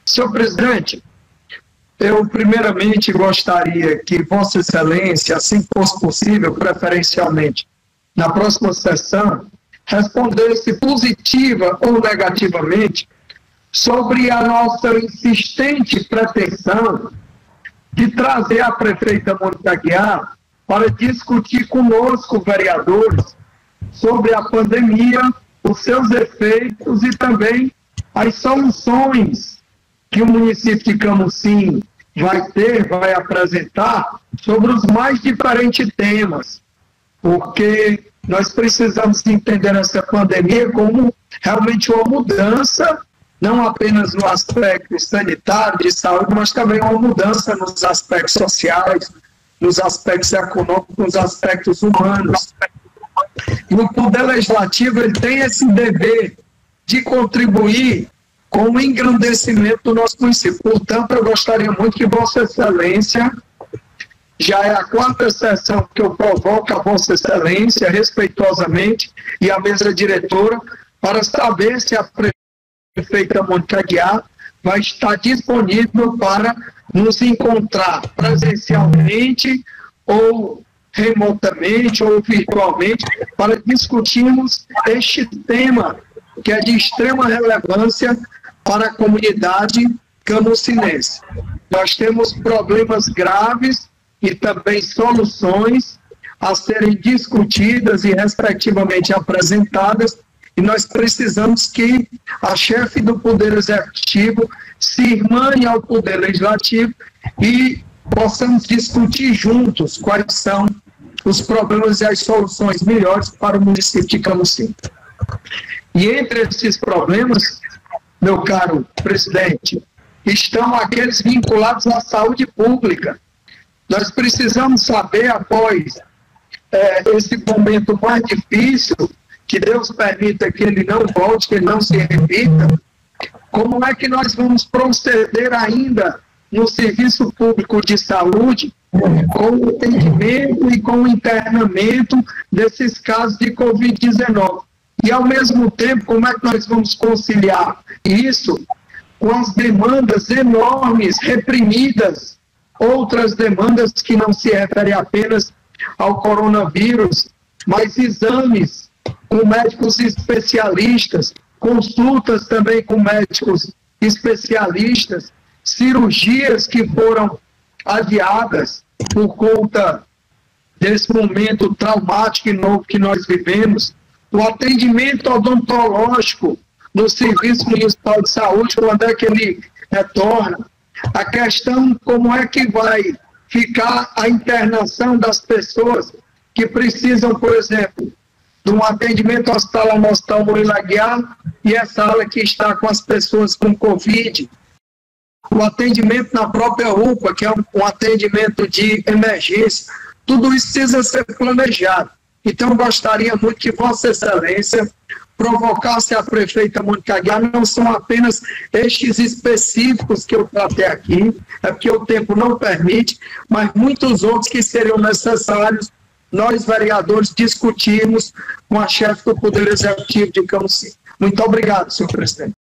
Senhor presidente, eu primeiramente gostaria que Vossa Excelência, assim que fosse possível, preferencialmente, na próxima sessão, respondesse positiva ou negativamente sobre a nossa insistente pretensão de trazer a prefeita Mônica Aguiar para discutir conosco, vereadores, sobre a pandemia, os seus efeitos e também as soluções que o município de Camusim vai apresentar sobre os mais diferentes temas, porque nós precisamos entender essa pandemia como realmente uma mudança, não apenas no aspecto sanitário, de saúde, mas também uma mudança nos aspectos sociais, nos aspectos econômicos, nos aspectos humanos. E o Poder Legislativo ele tem esse dever de contribuir com o engrandecimento do nosso município. Portanto, eu gostaria muito que Vossa Excelência, já é a 4ª sessão que eu provoco a Vossa Excelência, respeitosamente, e a mesa diretora, para saber se a prefeita Mônica Aguiar vai estar disponível para nos encontrar presencialmente ou remotamente ou virtualmente para discutirmos este tema que é de extrema relevância para a comunidade camusinense. Nós temos problemas graves e também soluções a serem discutidas e respectivamente apresentadas, e nós precisamos que a chefe do Poder Executivo se irmane ao Poder Legislativo e possamos discutir juntos quais são os problemas e as soluções melhores para o município de Camusim. E entre esses problemas, meu caro presidente, estão aqueles vinculados à saúde pública. Nós precisamos saber, após esse momento mais difícil, que Deus permita que ele não volte, que ele não se repita, como é que nós vamos proceder ainda no serviço público de saúde com o atendimento e com o internamento desses casos de Covid-19. E, ao mesmo tempo, como é que nós vamos conciliar isso com as demandas enormes, reprimidas, outras demandas que não se referem apenas ao coronavírus, mas exames com médicos especialistas, consultas também com médicos especialistas, cirurgias que foram adiadas por conta desse momento traumático e novo que nós vivemos, o atendimento odontológico no Serviço Municipal de Saúde, quando é que ele retorna, a questão como é que vai ficar a internação das pessoas que precisam, por exemplo, de um atendimento hospitalar no Hospital Murilo Aguiar e essa ala que está com as pessoas com Covid, o atendimento na própria UPA, que é um atendimento de emergência, tudo isso precisa ser planejado. Então, gostaria muito que Vossa Excelência provocasse a prefeita Mônica Aguiar, não são apenas estes específicos que eu tratei aqui, é porque o tempo não permite, mas muitos outros que seriam necessários nós, vereadores, discutirmos com a chefe do Poder Executivo de Camusim. Muito obrigado, senhor presidente.